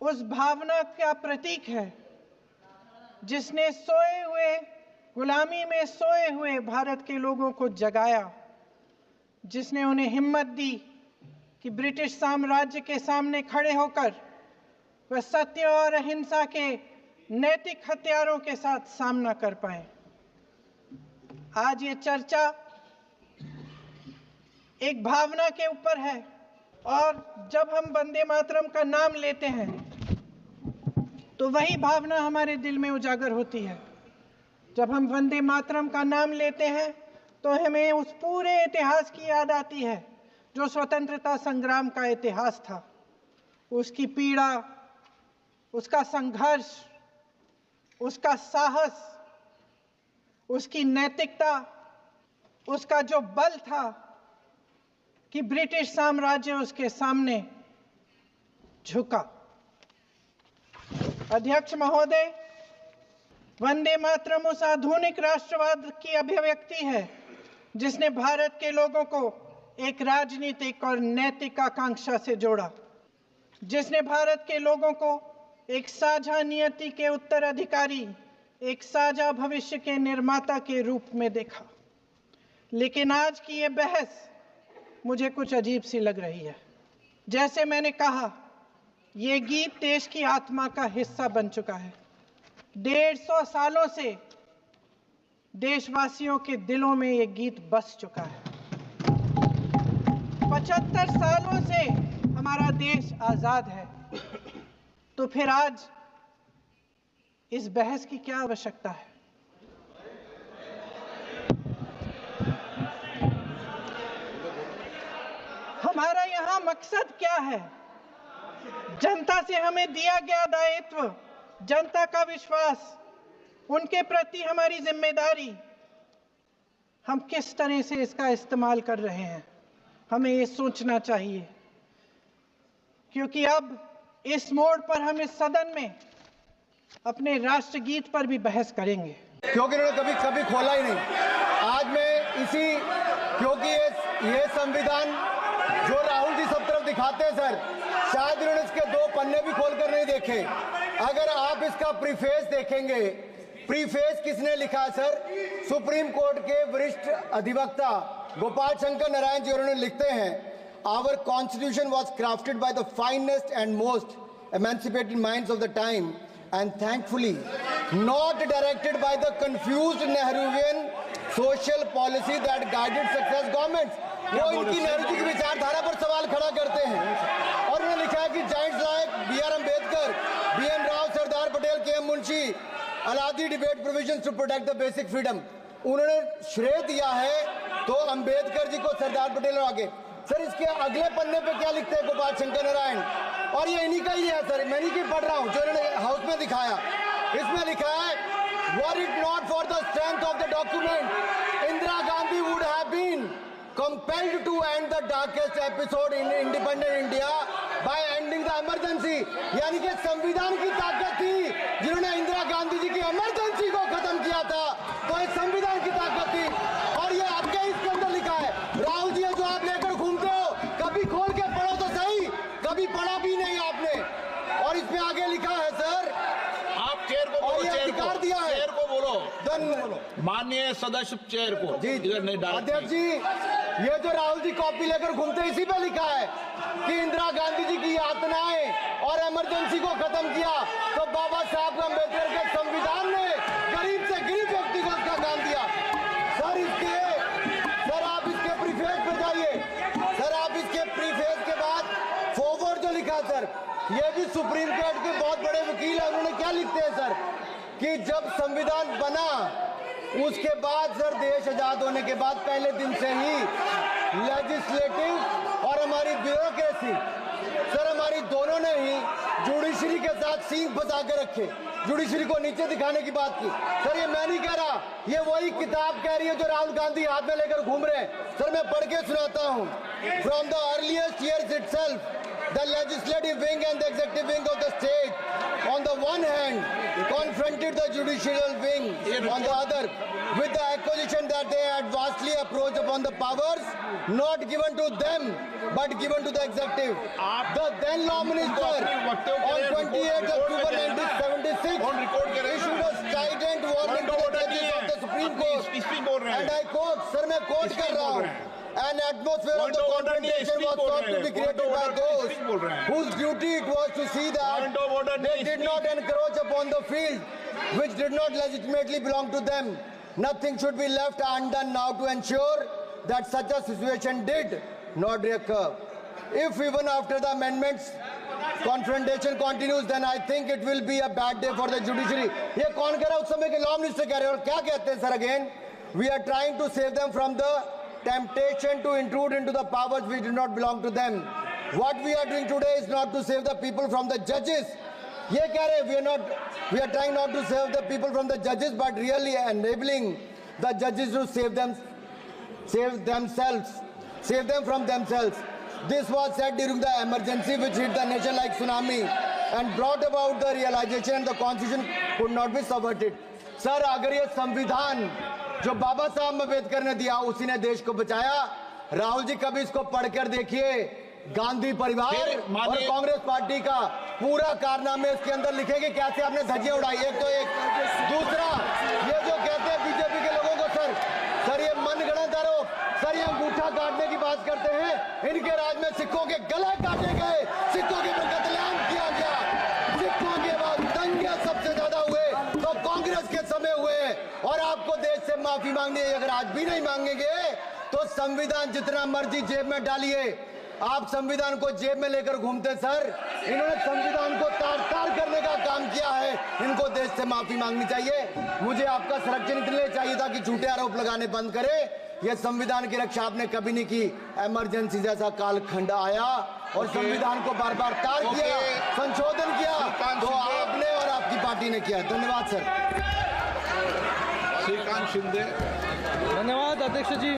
उस भावना का प्रतीक है जिसने सोए हुए, गुलामी में सोए हुए भारत के लोगों को जगाया, जिसने उन्हें हिम्मत दी कि ब्रिटिश साम्राज्य के सामने खड़े होकर वह सत्य और अहिंसा के नैतिक हथियारों के साथ सामना कर पाए। आज ये चर्चा एक भावना के ऊपर है और जब हम वंदे मातरम का नाम लेते हैं तो वही भावना हमारे दिल में उजागर होती है। जब हम वंदे मातरम का नाम लेते हैं तो हमें उस पूरे इतिहास की याद आती है जो स्वतंत्रता संग्राम का इतिहास था, उसकी पीड़ा, उसका संघर्ष, उसका साहस, उसकी नैतिकता, उसका जो बल था कि ब्रिटिश साम्राज्य उसके सामने झुका। अध्यक्ष महोदय, वंदे मातरम उस आधुनिक राष्ट्रवाद की अभिव्यक्ति है जिसने भारत के लोगों को एक राजनीतिक और नैतिक आकांक्षा से जोड़ा, जिसने भारत के लोगों को एक साझा नियति के उत्तराधिकारी, एक साझा भविष्य के निर्माता के रूप में देखा। लेकिन आज की ये बहस मुझे कुछ अजीब सी लग रही है। जैसे मैंने कहा, ये गीत देश की आत्मा का हिस्सा बन चुका है। 150 सालों से देशवासियों के दिलों में ये गीत बस चुका है। 75 सालों से हमारा देश आजाद है, तो फिर आज इस बहस की क्या आवश्यकता है? हमारा यहां मकसद क्या है? जनता से हमें दिया गया दायित्व, जनता का विश्वास, उनके प्रति हमारी जिम्मेदारी, हम किस तरह से इसका इस्तेमाल कर रहे हैं, हमें ये सोचना चाहिए। क्योंकि अब इस मोड़ पर हम इस सदन में अपने राष्ट्रगीत पर भी बहस करेंगे, क्योंकि इन्होंने कभी खोला ही नहीं। आज मैं क्योंकि ये संविधान जो राहुल जी सब तरफ दिखाते हैं सर, शायद इन्होंने इसके 2 पन्ने भी खोलकर नहीं देखे। अगर आप इसका प्रीफेस देखेंगे, प्रीफेस किसने लिखा है सर? सुप्रीम कोर्ट के वरिष्ठ अधिवक्ता गोपाल शंकर नारायण जी, उन्होंने लिखते हैं, our constitution was crafted by the finest and most emancipated minds of the time and thankfully not directed by the confused Nehruvian social policy that guided success governments। वो इनकी नेहरू जी की विचारधारा पर सवाल खड़ा करते हैं और उन्होंने लिखा है कि giants like B.R. Ambedkar, B.N. Rao, Sardar Patel, K.M. Munshi, Alladi debate provisions to protect the basic freedom. उन्होंने श्रेय दिया है तो अम्बेडकर जी को, सरदार पटेल और आगे। सर इसके अगले पन्ने पे क्या लिखते हैं गोपाल शंकर नारायण, और ये इन्हीं का ही है सर, मैं इन्हीं की पढ़ रहा हूँ जो इन्होंने हाउस में दिखाया। इसमें लिखा है, were it not for the strength of the document Indira Gandhi would have been compelled to end the darkest episode in independent India by ending the emergency। यानी कि संविधान की ताकत थी जिन्होंने इंदिरा गांधी जी की इमरजेंसी को खत्म किया था, तो इस संविधान की ताकत थी। और ये आपके इसके अंदर लिखा है, राहुल जी जो आप लेकर घूमते हो, कभी खोल के पढ़ो तो सही, कभी पढ़ा भी नहीं आपने। और इसमें आगे लिखा है सर, आप चेयर को बोलो, अधिकार दिया है, चेयर को बोलो, माननीय सदस्य चेयर को। जी अध्यक्ष जी, ये जो राहुल जी कॉपी लेकर घूमते, इसी पे लिखा है कि इंदिरा गांधी जी की यातनाएं और इमरजेंसी को खत्म किया तो बाबा साहब अम्बेडकर के संविधान ने गरीब से गरीब व्यक्ति को उसका काम दिया। सर आप इसके प्रीफेस पे जाइए, सर आप इसके प्रीफेस के बाद फॉरवर्ड जो लिखा सर, ये भी सुप्रीम कोर्ट के बहुत बड़े वकील है, उन्होंने क्या लिखते हैं सर कि जब संविधान बना उसके बाद सर, देश आजाद होने के बाद पहले दिन से ही लेजिस्लेटिव और हमारी ब्यूरोक्रेसी सर, हमारी दोनों ने ही जुडिशरी के साथ सींग फंसा के रखे, जुडिशरी को नीचे दिखाने की बात की। सर ये मैं नहीं कह रहा, ये वही किताब कह रही है जो राहुल गांधी हाथ में लेकर घूम रहे हैं। सर मैं पढ़ के सुनाता हूँ, from the earliest years itself the legislative wing and the executive wing of the state on the one hand confronted the judicial wing on the other with the accusation that they had vastly approached upon the powers not given to them but given to the executive। The then law minister on 28 October 1976 कौन record करे issued a strident warning to the judges of the Supreme Court. Speech बोल रहे And हैं I quote, sir, मैं quote कर रहा हूँ. An atmosphere of the confrontation was sought to be created by those whose duty it was to see that they did not encroach upon the field which did not legitimately belong to them. Nothing should be left undone now to ensure that such a situation did not recur. If even after the amendments confrontation continues, then I think it will be a bad day for the judiciary. ये कौन कह रहा है? उस समय के law minister कह रहे हैं. और क्या कहते हैं sir? Again, we are trying to save them from the temptation to intrude into the powers which do not belong to them. What we are doing today is not to save the people from the judges. ये कह रहे हैं, we are trying not to save the people from the judges, but really enabling the judges to save them from themselves. This was said during the emergency which hit the nation like tsunami and brought about the realization and the constitution could not be subverted. Sir, अगर ये संविधान जो बाबा साहब अम्बेडकर ने दिया उसी ने देश को बचाया, राहुल जी कभी इसको पढ़कर देखिए. गांधी परिवार और कांग्रेस पार्टी का पूरा कारनामे इसके अंदर लिखेंगे, कैसे आपने धज्जियां उड़ाई. एक तो एक. दूसरा, ये जो कहते हैं बीजेपी के लोगों को, सर ये मनगढ़ंत आरोप. सर, ये अंगूठा काटने की बात करते हैं. इनके राज में सिखों के गले काटे गए, सिखों के ऊपर कत्लेआम किया गया. सिखों के बाद दंगे सबसे ज्यादा हुए तो कांग्रेस के समय हुए. और आपको देश से माफी मांगनी है. अगर आज भी नहीं मांगेंगे तो संविधान जितना मर्जी जेब में डालिए. आप संविधान को जेब में लेकर घूमते सर. इन्होंने संविधान को तार-तार करने का काम किया है. इनको देश से माफी मांगनी चाहिए. मुझे आपका संरक्षण इसलिए चाहिए था कि झूठे आरोप लगाने बंद करें. यह संविधान की रक्षा आपने कभी नहीं की. इमरजेंसी जैसा कालखंड आया और संविधान को बार बार तार किया, संशोधन किया, तो आपने और आपकी पार्टी ने किया. धन्यवाद सर. श्रीकांत शिंदे. धन्यवाद अध्यक्ष जी.